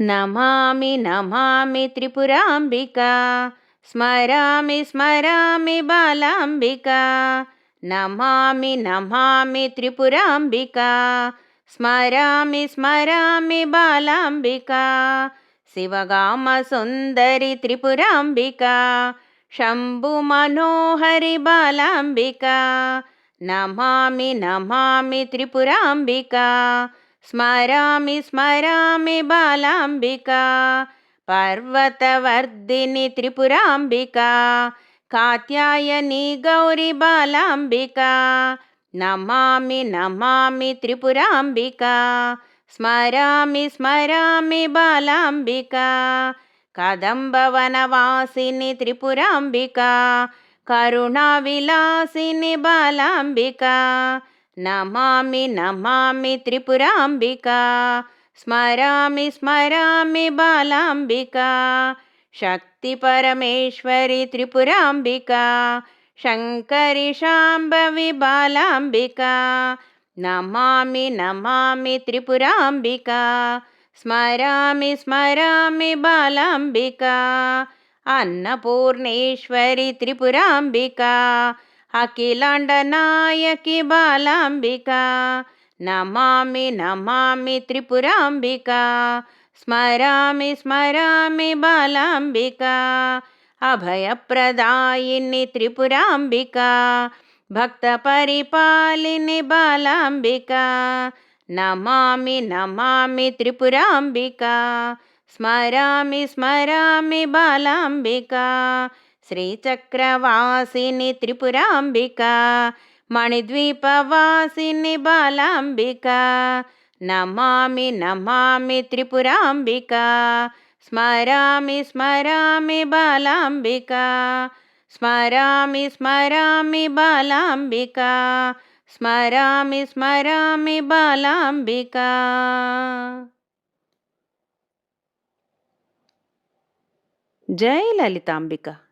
నమామి నమామి త్రిపురాంబికా, స్మరామి స్మరామి బాలాంబికా. నమామి నమామి త్రిపురాంబికా, స్మరామి స్మరామి బాలాంబికా. శివగామ సుందరి త్రిపురాంబికా, శంభు మనోహరి బాలాంబికా. నమామి నమామి త్రిపురాంబికా, స్మరామి స్మరామి బాలాంబికా. పర్వతవర్ధిని త్రిపురాంబికా, కాత్యాయని గౌరి బాలాంబికా. నమామి నమామి త్రిపురాంబికా, స్మరామి స్మరామి బాలాంబికా. కదంబవనవాసిని త్రిపురాంబికా, కరుణా విలాసిని బాలాంబికా. నమామి నమామి త్రిపురాంబికా, స్మరామి స్మరామి బాలాంబికా. శక్తి పరమేశ్వరి త్రిపురాంబికా, శంకరి శాంభవి బాలాంబికా. నమామి నమామి త్రిపురాంబికా, స్మరామి స్మరామి బాలాంబికా. అన్నపూర్ణేశ్వరి త్రిపురాంబికా, అఖిలాండ నాయకి బాలాంబికా. నమామి నమామి త్రిపురాంబికా, స్మరామి స్మరామి బాలాంబికా. అభయప్రదాయిని త్రిపురాంబికా, భక్త పరిపాలిని బాలాంబికా. నమామి నమామి త్రిపురాంబికా, స్మరామి స్మరామి బాలాంబికా. శ్రీచక్రవాసిని త్రిపురాంబికా, మణిద్వీపవాసిని బాలాంబికా. నమామి నమామి త్రిపురాంబికా, స్మరామి స్మరామి బాలాంబికా. స్మరామి స్మరామి బాలాంబికా, స్మరామి స్మరామి బాలాంబికా. జై లలితాంబిక.